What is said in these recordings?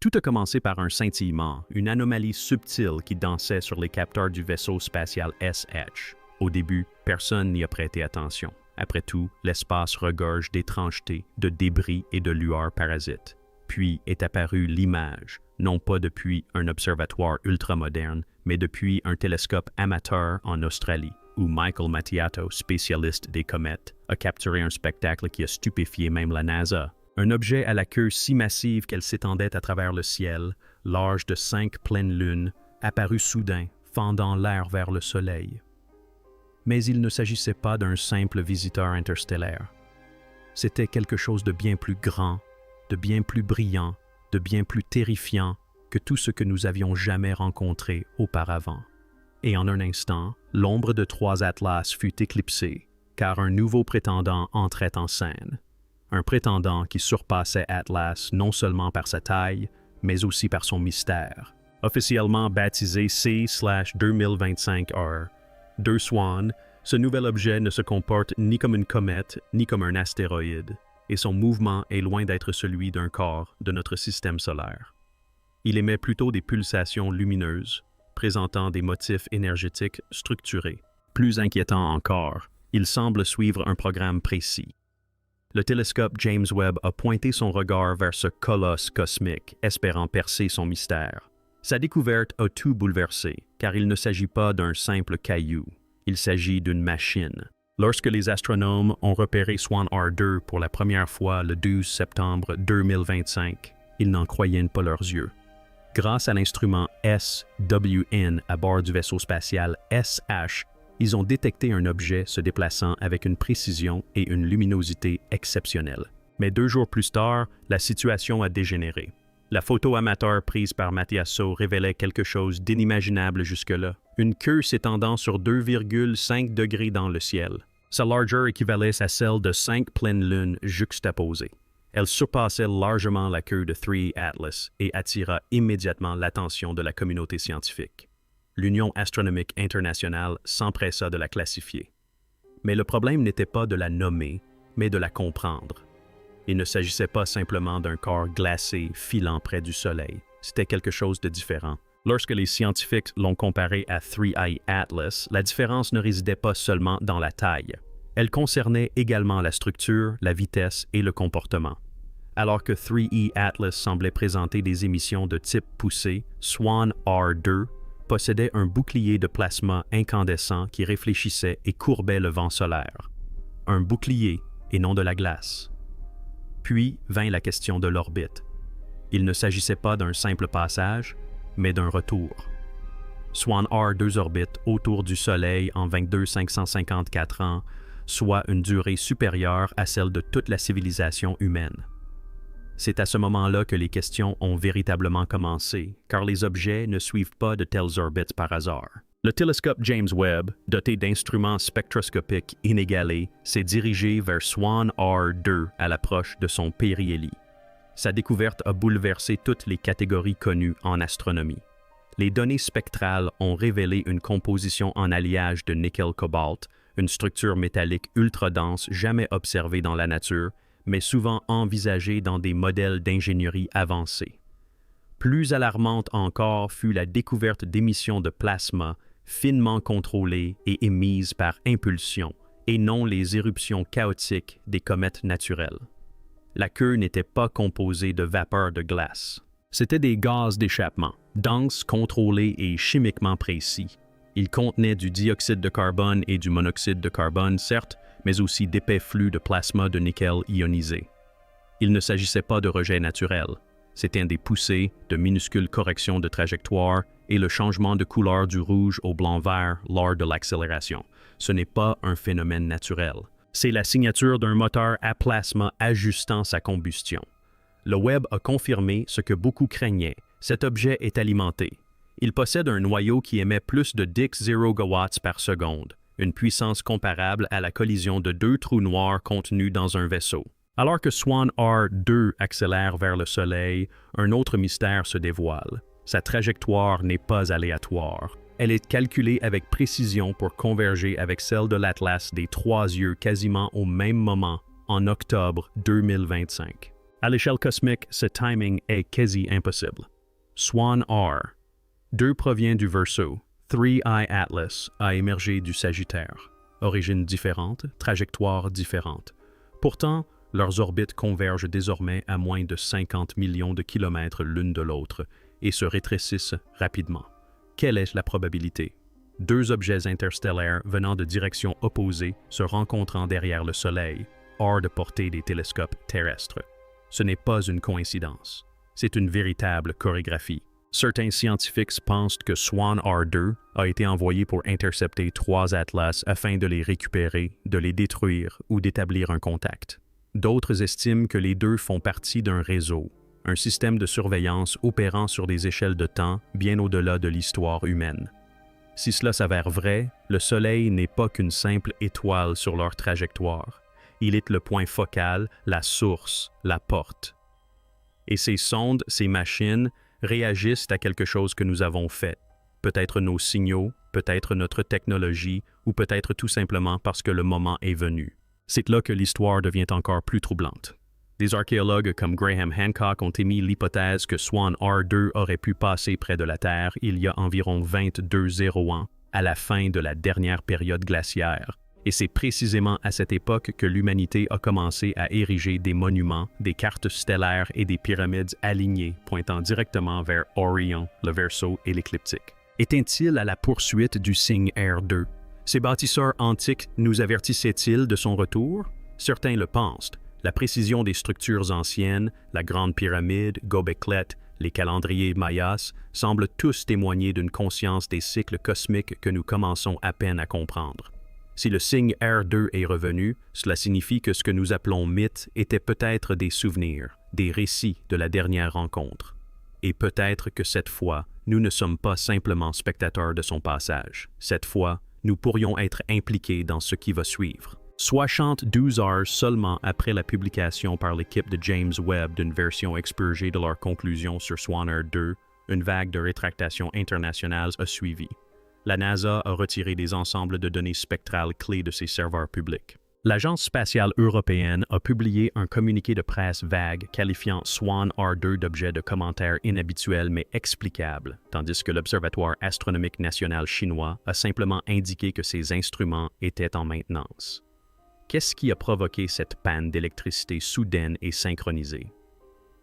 Tout a commencé par un scintillement, une anomalie subtile qui dansait sur les capteurs du vaisseau spatial SH. Au début, personne n'y a prêté attention. Après tout, l'espace regorge d'étrangetés, de débris et de lueurs parasites. Puis est apparue l'image, non pas depuis un observatoire ultramoderne, mais depuis un télescope amateur en Australie, où Michael Mattiato, spécialiste des comètes, a capturé un spectacle qui a stupéfié même la NASA. Un objet à la queue si massive qu'elle s'étendait à travers le ciel, large de 5 pleines lunes, apparut soudain, fendant l'air vers le Soleil. Mais il ne s'agissait pas d'un simple visiteur interstellaire. C'était quelque chose de bien plus grand, de bien plus brillant, de bien plus terrifiant que tout ce que nous avions jamais rencontré auparavant. Et en un instant, l'ombre de 3 Atlas fut éclipsée, car un nouveau prétendant entrait en scène. Un prétendant qui surpassait Atlas non seulement par sa taille, mais aussi par son mystère. Officiellement baptisé C/2025R, 2 Swan, ce nouvel objet ne se comporte ni comme une comète, ni comme un astéroïde, et son mouvement est loin d'être celui d'un corps de notre système solaire. Il émet plutôt des pulsations lumineuses, présentant des motifs énergétiques structurés. Plus inquiétant encore, il semble suivre un programme précis. Le télescope James Webb a pointé son regard vers ce colosse cosmique, espérant percer son mystère. Sa découverte a tout bouleversé, car il ne s'agit pas d'un simple caillou. Il s'agit d'une machine. Lorsque les astronomes ont repéré Swan R2 pour la première fois le 12 septembre 2025, ils n'en croyaient pas leurs yeux. Grâce à l'instrument SWN à bord du vaisseau spatial SH, ils ont détecté un objet se déplaçant avec une précision et une luminosité exceptionnelles. Mais 2 jours plus tard, la situation a dégénéré. La photo amateur prise par Mattiaso révélait quelque chose d'inimaginable jusque-là. Une queue s'étendant sur 2,5 degrés dans le ciel. Sa largeur équivalait à celle de 5 pleines lunes juxtaposées. Elle surpassait largement la queue de 3 Atlas et attira immédiatement l'attention de la communauté scientifique. L'Union astronomique internationale s'empressa de la classifier. Mais le problème n'était pas de la nommer, mais de la comprendre. Il ne s'agissait pas simplement d'un corps glacé filant près du Soleil. C'était quelque chose de différent. Lorsque les scientifiques l'ont comparé à 3I Atlas, la différence ne résidait pas seulement dans la taille. Elle concernait également la structure, la vitesse et le comportement. Alors que 3E Atlas semblait présenter des émissions de type poussé, Swan R2 possédait un bouclier de plasma incandescent qui réfléchissait et courbait le vent solaire. Un bouclier et non de la glace. Puis vint la question de l'orbite. Il ne s'agissait pas d'un simple passage, mais d'un retour. Swan R2 orbite autour du Soleil en 22 554 ans, soit une durée supérieure à celle de toute la civilisation humaine. C'est à ce moment-là que les questions ont véritablement commencé, car les objets ne suivent pas de telles orbites par hasard. Le télescope James Webb, doté d'instruments spectroscopiques inégalés, s'est dirigé vers Swan R2 à l'approche de son périhélie. Sa découverte a bouleversé toutes les catégories connues en astronomie. Les données spectrales ont révélé une composition en alliage de nickel-cobalt, une structure métallique ultra-dense jamais observée dans la nature, mais souvent envisagée dans des modèles d'ingénierie avancés. Plus alarmante encore fut la découverte d'émissions de plasma finement contrôlées et émises par impulsion, et non les éruptions chaotiques des comètes naturelles. La queue n'était pas composée de vapeur de glace. C'étaient des gaz d'échappement, denses, contrôlés et chimiquement précis. Ils contenaient du dioxyde de carbone et du monoxyde de carbone, certes, mais aussi d'épais flux de plasma de nickel ionisé. Il ne s'agissait pas de rejet naturel. C'étaient des poussées, de minuscules corrections de trajectoire et le changement de couleur du rouge au blanc-vert lors de l'accélération. Ce n'est pas un phénomène naturel. C'est la signature d'un moteur à plasma ajustant sa combustion. Le Webb a confirmé ce que beaucoup craignaient. Cet objet est alimenté. Il possède un noyau qui émet plus de 10 gigawatts par seconde, une puissance comparable à la collision de 2 trous noirs contenus dans un vaisseau. Alors que Swan R2 accélère vers le Soleil, un autre mystère se dévoile. Sa trajectoire n'est pas aléatoire. Elle est calculée avec précision pour converger avec celle de l'Atlas des 3 yeux quasiment au même moment, en octobre 2025. À l'échelle cosmique, ce timing est quasi impossible. Swan R. 2 provient du Verseau. 3I Atlas a émergé du Sagittaire. Origines différentes, trajectoires différentes. Pourtant, leurs orbites convergent désormais à moins de 50 millions de kilomètres l'une de l'autre et se rétrécissent rapidement. Quelle est la probabilité? 2 objets interstellaires venant de directions opposées se rencontrant derrière le Soleil, hors de portée des télescopes terrestres. Ce n'est pas une coïncidence. C'est une véritable chorégraphie. Certains scientifiques pensent que Swan R2 a été envoyé pour intercepter 3 atlas afin de les récupérer, de les détruire ou d'établir un contact. D'autres estiment que les deux font partie d'un réseau, un système de surveillance opérant sur des échelles de temps bien au-delà de l'histoire humaine. Si cela s'avère vrai, le Soleil n'est pas qu'une simple étoile sur leur trajectoire. Il est le point focal, la source, la porte. Et ces sondes, ces machines, réagissent à quelque chose que nous avons fait. Peut-être nos signaux, peut-être notre technologie, ou peut-être tout simplement parce que le moment est venu. C'est là que l'histoire devient encore plus troublante. Des archéologues comme Graham Hancock ont émis l'hypothèse que Swan R2 aurait pu passer près de la Terre il y a environ 22 ans, à la fin de la dernière période glaciaire. Et c'est précisément à cette époque que l'humanité a commencé à ériger des monuments, des cartes stellaires et des pyramides alignées pointant directement vers Orion, le Verseau et l'écliptique. Était-il à la poursuite du signe R2? Ces bâtisseurs antiques nous avertissaient-ils de son retour? Certains le pensent. La précision des structures anciennes, la Grande Pyramide, Gobekli, les calendriers mayas, semblent tous témoigner d'une conscience des cycles cosmiques que nous commençons à peine à comprendre. Si le signe R2 est revenu, cela signifie que ce que nous appelons mythe était peut-être des souvenirs, des récits de la dernière rencontre. Et peut-être que cette fois, nous ne sommes pas simplement spectateurs de son passage. Cette fois, nous pourrions être impliqués dans ce qui va suivre. 72 heures seulement après la publication par l'équipe de James Webb d'une version expurgée de leurs conclusions sur Swan R2, une vague de rétractation internationale a suivi. La NASA a retiré des ensembles de données spectrales clés de ses serveurs publics. L'Agence spatiale européenne a publié un communiqué de presse vague qualifiant Swan R2 d'objet de commentaires inhabituels mais explicables, tandis que l'Observatoire astronomique national chinois a simplement indiqué que ses instruments étaient en maintenance. Qu'est-ce qui a provoqué cette panne d'électricité soudaine et synchronisée?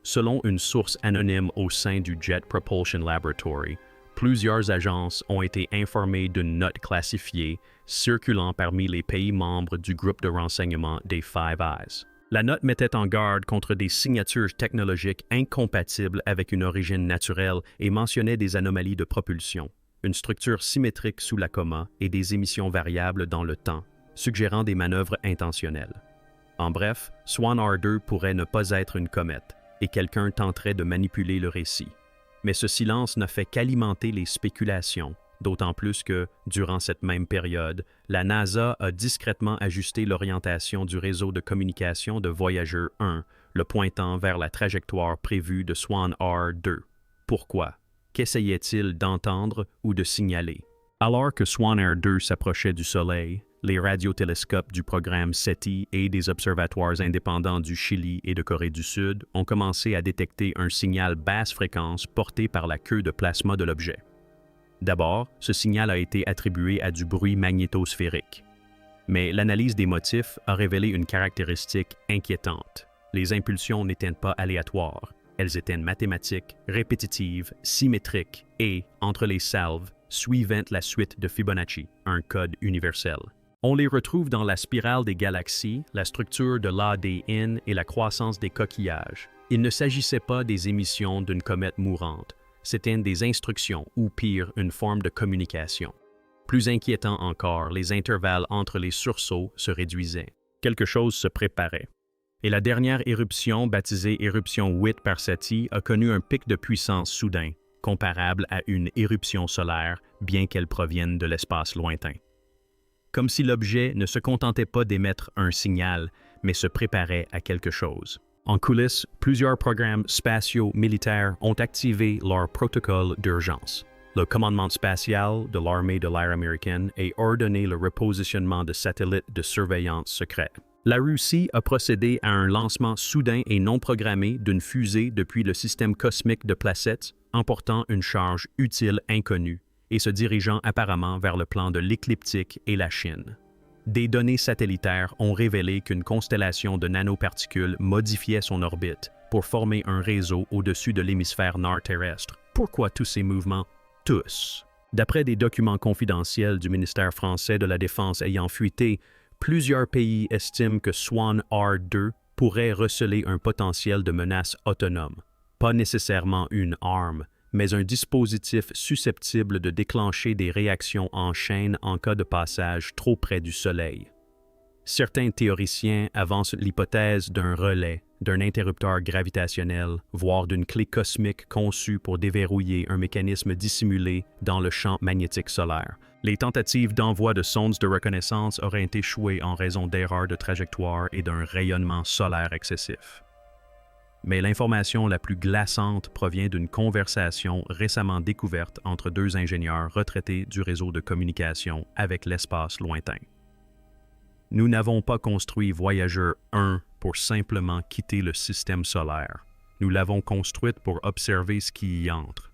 Selon une source anonyme au sein du Jet Propulsion Laboratory, plusieurs agences ont été informées d'une note classifiée circulant parmi les pays membres du groupe de renseignement des Five Eyes. La note mettait en garde contre des signatures technologiques incompatibles avec une origine naturelle et mentionnait des anomalies de propulsion, une structure symétrique sous la coma et des émissions variables dans le temps, suggérant des manœuvres intentionnelles. En bref, Swan R2 pourrait ne pas être une comète, et quelqu'un tenterait de manipuler le récit. Mais ce silence n'a fait qu'alimenter les spéculations, d'autant plus que, durant cette même période, la NASA a discrètement ajusté l'orientation du réseau de communication de Voyager 1, le pointant vers la trajectoire prévue de Swan R2. Pourquoi? Qu'essayait-il d'entendre ou de signaler? Alors que Swan R2 s'approchait du Soleil, les radiotélescopes du programme SETI et des observatoires indépendants du Chili et de Corée du Sud ont commencé à détecter un signal basse fréquence porté par la queue de plasma de l'objet. D'abord, ce signal a été attribué à du bruit magnétosphérique. Mais l'analyse des motifs a révélé une caractéristique inquiétante. Les impulsions n'étaient pas aléatoires. Elles étaient mathématiques, répétitives, symétriques et, entre les salves, suivant la suite de Fibonacci, un code universel. On les retrouve dans la spirale des galaxies, la structure de l'ADN et la croissance des coquillages. Il ne s'agissait pas des émissions d'une comète mourante, c'étaient des instructions ou pire, une forme de communication. Plus inquiétant encore, les intervalles entre les sursauts se réduisaient. Quelque chose se préparait. Et la dernière éruption, baptisée éruption 8 par SETI, a connu un pic de puissance soudain, comparable à une éruption solaire, bien qu'elle provienne de l'espace lointain. Comme si l'objet ne se contentait pas d'émettre un signal, mais se préparait à quelque chose. En coulisses, plusieurs programmes spatiaux militaires ont activé leur protocole d'urgence. Le commandement spatial de l'armée de l'air américaine a ordonné le repositionnement de satellites de surveillance secrets. La Russie a procédé à un lancement soudain et non programmé d'une fusée depuis le système cosmique de Placette, emportant une charge utile inconnue et se dirigeant apparemment vers le plan de l'écliptique et la Chine. Des données satellitaires ont révélé qu'une constellation de nanoparticules modifiait son orbite pour former un réseau au-dessus de l'hémisphère nord terrestre. Pourquoi tous ces mouvements? Tous. D'après des documents confidentiels du ministère français de la Défense ayant fuité, plusieurs pays estiment que Swan R2 pourrait receler un potentiel de menace autonome. Pas nécessairement une arme, mais un dispositif susceptible de déclencher des réactions en chaîne en cas de passage trop près du Soleil. Certains théoriciens avancent l'hypothèse d'un relais, d'un interrupteur gravitationnel, voire d'une clé cosmique conçue pour déverrouiller un mécanisme dissimulé dans le champ magnétique solaire. Les tentatives d'envoi de sondes de reconnaissance auraient échoué en raison d'erreurs de trajectoire et d'un rayonnement solaire excessif. Mais l'information la plus glaçante provient d'une conversation récemment découverte entre deux ingénieurs retraités du réseau de communication avec l'espace lointain. Nous n'avons pas construit Voyager 1 pour simplement quitter le système solaire. Nous l'avons construite pour observer ce qui y entre.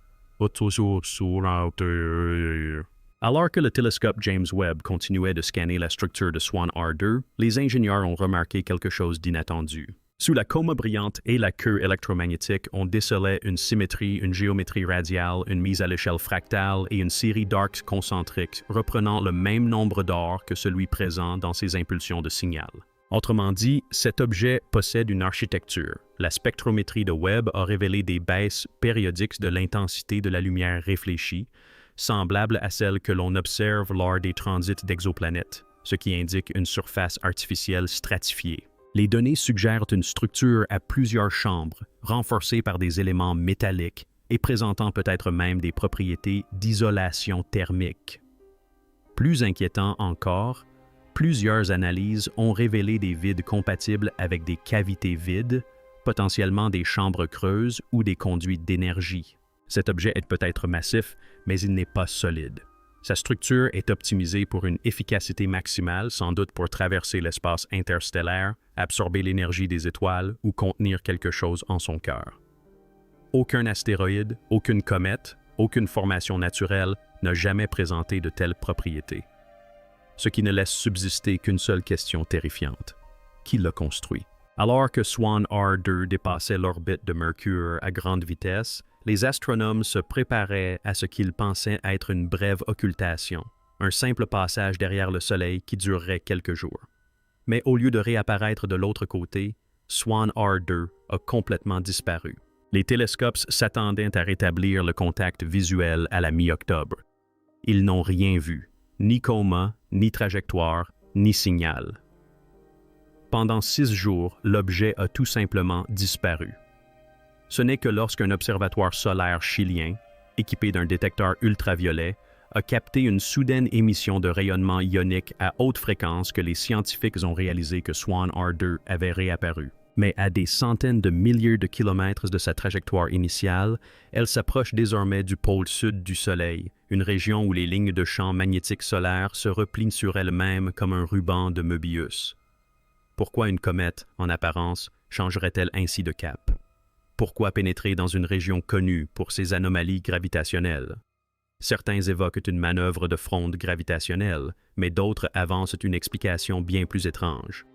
Alors que le télescope James Webb continuait de scanner la structure de Swan R2, les ingénieurs ont remarqué quelque chose d'inattendu. Sous la coma brillante et la queue électromagnétique, on décelait une symétrie, une géométrie radiale, une mise à l'échelle fractale et une série d'arcs concentriques reprenant le même nombre d'or que celui présent dans ses impulsions de signal. Autrement dit, cet objet possède une architecture. La spectrométrie de Webb a révélé des baisses périodiques de l'intensité de la lumière réfléchie, semblables à celles que l'on observe lors des transits d'exoplanètes, ce qui indique une surface artificielle stratifiée. Les données suggèrent une structure à plusieurs chambres, renforcée par des éléments métalliques et présentant peut-être même des propriétés d'isolation thermique. Plus inquiétant encore, plusieurs analyses ont révélé des vides compatibles avec des cavités vides, potentiellement des chambres creuses ou des conduites d'énergie. Cet objet est peut-être massif, mais il n'est pas solide. Sa structure est optimisée pour une efficacité maximale, sans doute pour traverser l'espace interstellaire, absorber l'énergie des étoiles ou contenir quelque chose en son cœur. Aucun astéroïde, aucune comète, aucune formation naturelle n'a jamais présenté de telles propriétés. Ce qui ne laisse subsister qu'une seule question terrifiante. Qui l'a construit? Alors que Swan R2 dépassait l'orbite de Mercure à grande vitesse, les astronomes se préparaient à ce qu'ils pensaient être une brève occultation, un simple passage derrière le Soleil qui durerait quelques jours. Mais au lieu de réapparaître de l'autre côté, Swan R2 a complètement disparu. Les télescopes s'attendaient à rétablir le contact visuel à la mi-octobre. Ils n'ont rien vu, ni coma, ni trajectoire, ni signal. Pendant 6 jours, l'objet a tout simplement disparu. Ce n'est que lorsqu'un observatoire solaire chilien, équipé d'un détecteur ultraviolet, a capté une soudaine émission de rayonnement ionique à haute fréquence que les scientifiques ont réalisé que Swan R2 avait réapparu. Mais à des centaines de milliers de kilomètres de sa trajectoire initiale, elle s'approche désormais du pôle sud du Soleil, une région où les lignes de champ magnétique solaire se replient sur elles-mêmes comme un ruban de Möbius. Pourquoi une comète, en apparence, changerait-elle ainsi de cap? Pourquoi pénétrer dans une région connue pour ses anomalies gravitationnelles? Certains évoquent une manœuvre de fronde gravitationnelle, mais d'autres avancent une explication bien plus étrange.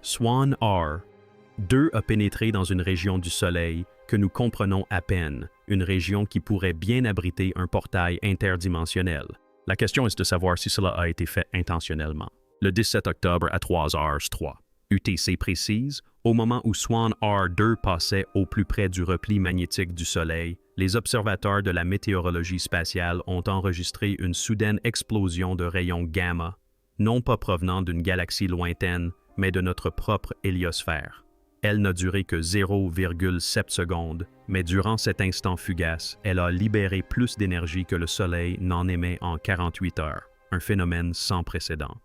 Swan R2 a pénétré dans une région du Soleil que nous comprenons à peine, une région qui pourrait bien abriter un portail interdimensionnel. La question est de savoir si cela a été fait intentionnellement. Le 17 octobre à 3h03. UTC précise, au moment où Swan R2 passait au plus près du repli magnétique du Soleil, les observateurs de la météorologie spatiale ont enregistré une soudaine explosion de rayons gamma, non pas provenant d'une galaxie lointaine, mais de notre propre héliosphère. Elle n'a duré que 0,7 secondes, mais durant cet instant fugace, elle a libéré plus d'énergie que le Soleil n'en émet en 48 heures, un phénomène sans précédent.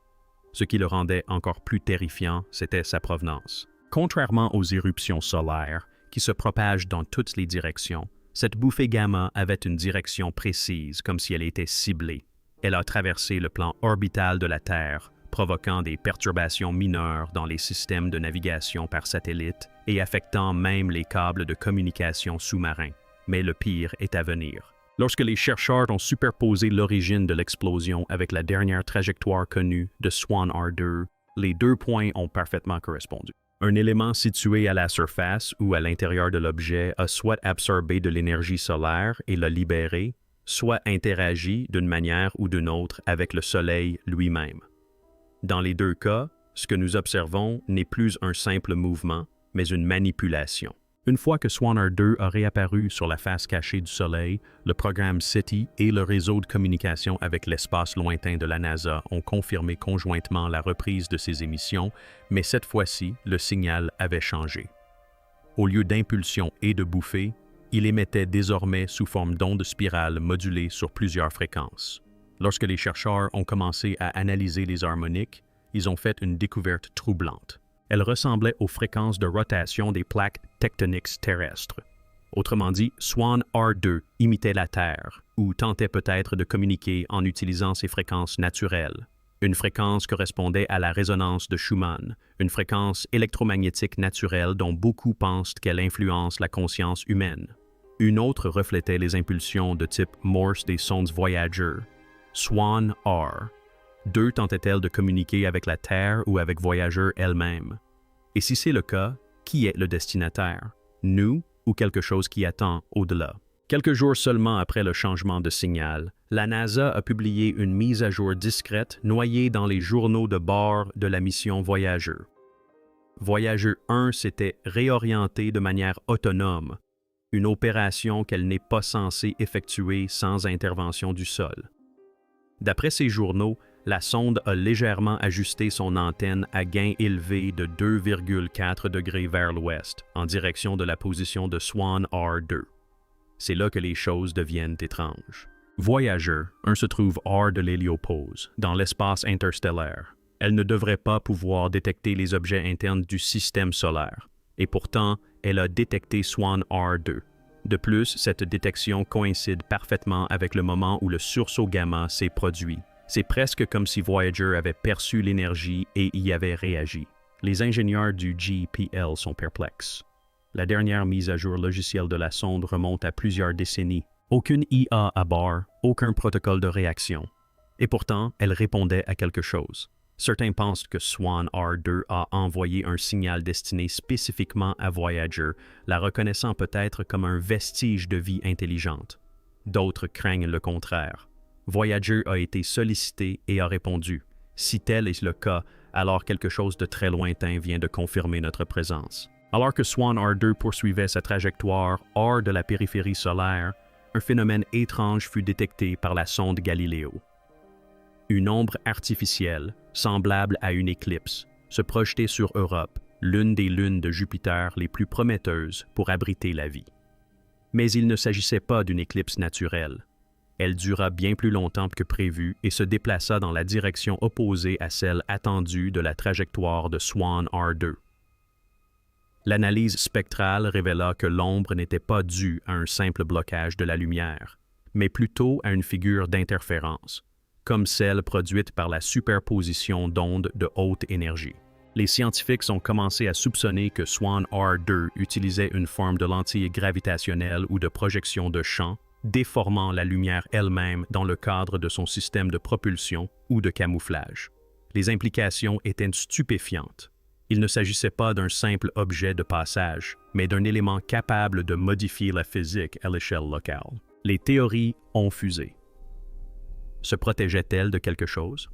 Ce qui le rendait encore plus terrifiant, c'était sa provenance. Contrairement aux éruptions solaires, qui se propagent dans toutes les directions, cette bouffée gamma avait une direction précise, comme si elle était ciblée. Elle a traversé le plan orbital de la Terre, provoquant des perturbations mineures dans les systèmes de navigation par satellite et affectant même les câbles de communication sous-marins. Mais le pire est à venir. Lorsque les chercheurs ont superposé l'origine de l'explosion avec la dernière trajectoire connue de Swan R2, les deux points ont parfaitement correspondu. Un élément situé à la surface ou à l'intérieur de l'objet a soit absorbé de l'énergie solaire et l'a libérée, soit interagi d'une manière ou d'une autre avec le Soleil lui-même. Dans les deux cas, ce que nous observons n'est plus un simple mouvement, mais une manipulation. Une fois que Swan R2 a réapparu sur la face cachée du Soleil, le programme SETI et le réseau de communication avec l'espace lointain de la NASA ont confirmé conjointement la reprise de ses émissions, mais cette fois-ci, le signal avait changé. Au lieu d'impulsion et de bouffées, il émettait désormais sous forme d'ondes spirales modulées sur plusieurs fréquences. Lorsque les chercheurs ont commencé à analyser les harmoniques, ils ont fait une découverte troublante. Elles ressemblaient aux fréquences de rotation des plaques tectoniques terrestres. Autrement dit, Swan R2 imitait la Terre, ou tentait peut-être de communiquer en utilisant ses fréquences naturelles. Une fréquence correspondait à la résonance de Schumann, une fréquence électromagnétique naturelle dont beaucoup pensent qu'elle influence la conscience humaine. Une autre reflétait les impulsions de type Morse des sondes Voyager. Swan R. 2 tentait-elle de communiquer avec la Terre ou avec Voyager elle-même? Et si c'est le cas, qui est le destinataire? Nous ou quelque chose qui attend au-delà? Quelques jours seulement après le changement de signal, la NASA a publié une mise à jour discrète noyée dans les journaux de bord de la mission Voyager. Voyager 1 s'était réorienté de manière autonome, une opération qu'elle n'est pas censée effectuer sans intervention du sol. D'après ces journaux, la sonde a légèrement ajusté son antenne à gain élevé de 2,4 degrés vers l'ouest, en direction de la position de Swan R2. C'est là que les choses deviennent étranges. Voyager 1 se trouve hors de l'héliopause, dans l'espace interstellaire. Elle ne devrait pas pouvoir détecter les objets internes du système solaire. Et pourtant, elle a détecté Swan R2. De plus, cette détection coïncide parfaitement avec le moment où le sursaut gamma s'est produit. C'est presque comme si Voyager avait perçu l'énergie et y avait réagi. Les ingénieurs du JPL sont perplexes. La dernière mise à jour logicielle de la sonde remonte à plusieurs décennies. Aucune IA à bord, aucun protocole de réaction. Et pourtant, elle répondait à quelque chose. Certains pensent que Swan R2 a envoyé un signal destiné spécifiquement à Voyager, la reconnaissant peut-être comme un vestige de vie intelligente. D'autres craignent le contraire. Voyager a été sollicité et a répondu. Si tel est le cas, alors quelque chose de très lointain vient de confirmer notre présence. Alors que Swan R2 poursuivait sa trajectoire hors de la périphérie solaire, un phénomène étrange fut détecté par la sonde Galileo. Une ombre artificielle, semblable à une éclipse, se projetait sur Europe, l'une des lunes de Jupiter les plus prometteuses pour abriter la vie. Mais il ne s'agissait pas d'une éclipse naturelle. Elle dura bien plus longtemps que prévu et se déplaça dans la direction opposée à celle attendue de la trajectoire de Swan R2. L'analyse spectrale révéla que l'ombre n'était pas due à un simple blocage de la lumière, mais plutôt à une figure d'interférence, comme celle produite par la superposition d'ondes de haute énergie. Les scientifiques ont commencé à soupçonner que Swan R2 utilisait une forme de lentille gravitationnelle ou de projection de champ, déformant la lumière elle-même dans le cadre de son système de propulsion ou de camouflage. Les implications étaient stupéfiantes. Il ne s'agissait pas d'un simple objet de passage, mais d'un élément capable de modifier la physique à l'échelle locale. Les théories ont fusé. Se protégeait-elle de quelque chose?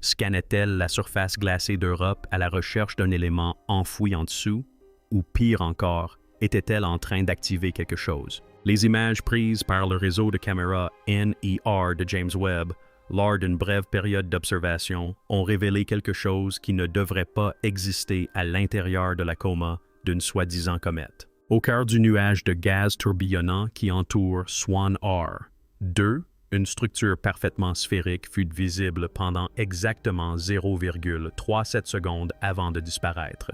Scannait-elle la surface glacée d'Europe à la recherche d'un élément enfoui en dessous? Ou pire encore, était-elle en train d'activer quelque chose? Les images prises par le réseau de caméras NER de James Webb lors d'une brève période d'observation ont révélé quelque chose qui ne devrait pas exister à l'intérieur de la coma d'une soi-disant comète. Au cœur du nuage de gaz tourbillonnant qui entoure Swan R2, une structure parfaitement sphérique fut visible pendant exactement 0,37 secondes avant de disparaître.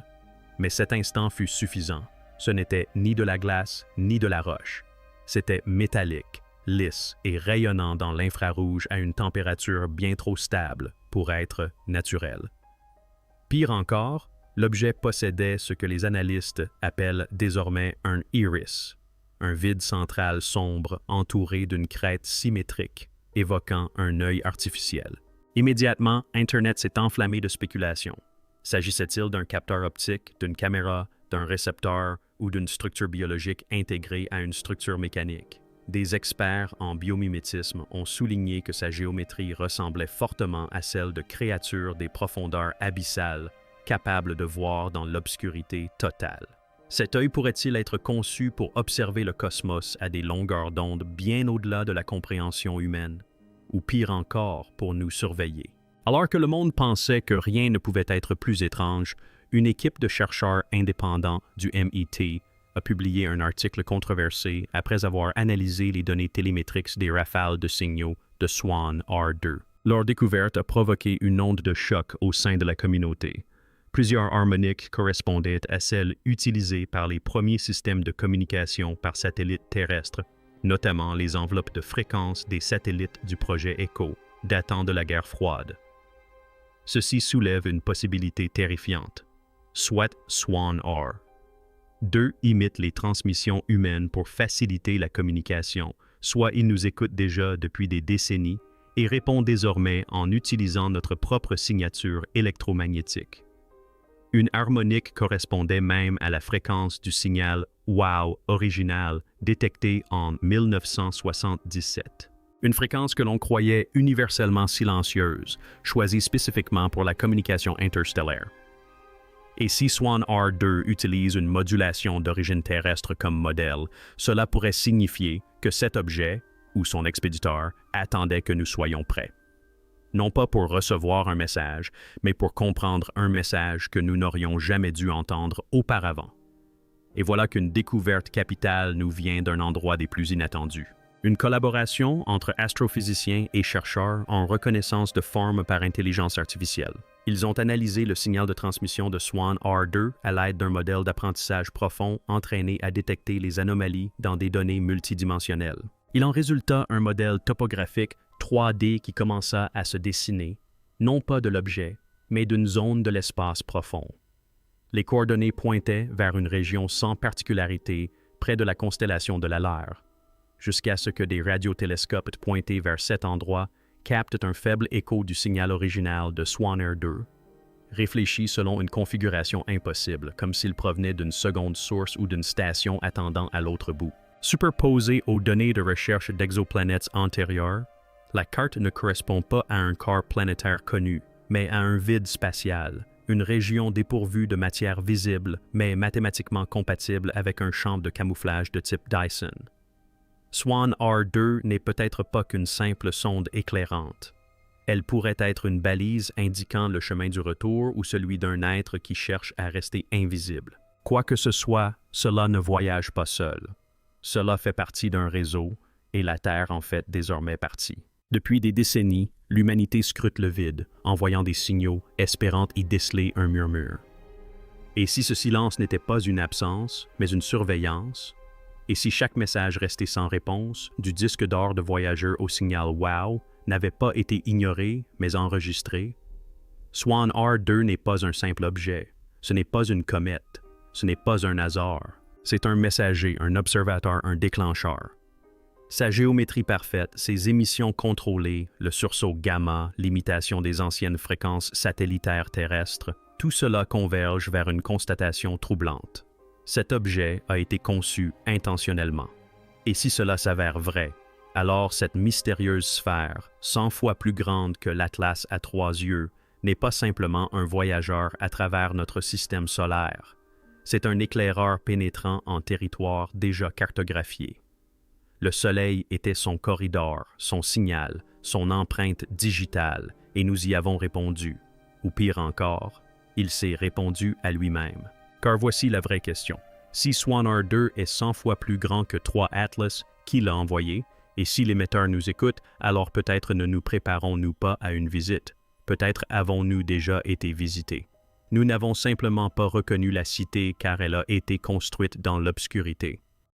Mais cet instant fut suffisant. Ce n'était ni de la glace ni de la roche. C'était métallique, lisse et rayonnant dans l'infrarouge à une température bien trop stable pour être naturel. Pire encore, l'objet possédait ce que les analystes appellent désormais un iris, un vide central sombre entouré d'une crête symétrique, évoquant un œil artificiel. Immédiatement, Internet s'est enflammé de spéculations. S'agissait-il d'un capteur optique, d'une caméra, d'un récepteur ou d'une structure biologique intégrée à une structure mécanique? Des experts en biomimétisme ont souligné que sa géométrie ressemblait fortement à celle de créatures des profondeurs abyssales, capables de voir dans l'obscurité totale. Cet œil pourrait-il être conçu pour observer le cosmos à des longueurs d'onde bien au-delà de la compréhension humaine, ou pire encore, pour nous surveiller? Alors que le monde pensait que rien ne pouvait être plus étrange, une équipe de chercheurs indépendants du MIT a publié un article controversé après avoir analysé les données télémétriques des rafales de signaux de Swan R2. Leur découverte a provoqué une onde de choc au sein de la communauté. Plusieurs harmoniques correspondaient à celles utilisées par les premiers systèmes de communication par satellite terrestre, notamment les enveloppes de fréquence des satellites du projet ECHO, datant de la guerre froide. Ceci soulève une possibilité terrifiante, soit Swan R. 2 imitent les transmissions humaines pour faciliter la communication, soit ils nous écoutent déjà depuis des décennies et répondent désormais en utilisant notre propre signature électromagnétique. Une harmonique correspondait même à la fréquence du signal WOW original détecté en 1977. Une fréquence que l'on croyait universellement silencieuse, choisie spécifiquement pour la communication interstellaire. Et si Swan R2 utilise une modulation d'origine terrestre comme modèle, cela pourrait signifier que cet objet, ou son expéditeur, attendait que nous soyons prêts. Non pas pour recevoir un message, mais pour comprendre un message que nous n'aurions jamais dû entendre auparavant. Et voilà qu'une découverte capitale nous vient d'un endroit des plus inattendus. Une collaboration entre astrophysiciens et chercheurs en reconnaissance de formes par intelligence artificielle. Ils ont analysé le signal de transmission de Swan R2 à l'aide d'un modèle d'apprentissage profond entraîné à détecter les anomalies dans des données multidimensionnelles. Il en résulta un modèle topographique 3D qui commença à se dessiner, non pas de l'objet, mais d'une zone de l'espace profond. Les coordonnées pointaient vers une région sans particularité près de la constellation de la Lyre, jusqu'à ce que des radiotélescopes pointés vers cet endroit captent un faible écho du signal original de Swan R2, réfléchi selon une configuration impossible, comme s'il provenait d'une seconde source ou d'une station attendant à l'autre bout. Superposé aux données de recherche d'exoplanètes antérieures, la carte ne correspond pas à un corps planétaire connu, mais à un vide spatial, une région dépourvue de matière visible, mais mathématiquement compatible avec un champ de camouflage de type Dyson. Swan R2 n'est peut-être pas qu'une simple sonde éclairante. Elle pourrait être une balise indiquant le chemin du retour ou celui d'un être qui cherche à rester invisible. Quoi que ce soit, cela ne voyage pas seul. Cela fait partie d'un réseau, et la Terre en fait désormais partie. Depuis des décennies, l'humanité scrute le vide, envoyant des signaux, espérant y déceler un murmure. Et si ce silence n'était pas une absence, mais une surveillance, et si chaque message resté sans réponse, du disque d'or de voyageur au signal WOW, n'avait pas été ignoré, mais enregistré, Swan R2 n'est pas un simple objet, ce n'est pas une comète, ce n'est pas un hasard, c'est un messager, un observateur, un déclencheur. Sa géométrie parfaite, ses émissions contrôlées, le sursaut gamma, l'imitation des anciennes fréquences satellitaires terrestres, tout cela converge vers une constatation troublante. Cet objet a été conçu intentionnellement. Et si cela s'avère vrai, alors cette mystérieuse sphère, 100 fois plus grande que l'Atlas à 3 yeux, n'est pas simplement un voyageur à travers notre système solaire. C'est un éclaireur pénétrant en territoire déjà cartographié. Le Soleil était son corridor, son signal, son empreinte digitale, et nous y avons répondu. Ou pire encore, il s'est répondu à lui-même. Car voici la vraie question. Si Swan R2 est 100 fois plus grand que 3 Atlas, qui l'a envoyé? Et si l'émetteur nous écoute, alors peut-être ne nous préparons-nous pas à une visite. Peut-être avons-nous déjà été visités. Nous n'avons simplement pas reconnu la cité car elle a été construite dans l'obscurité.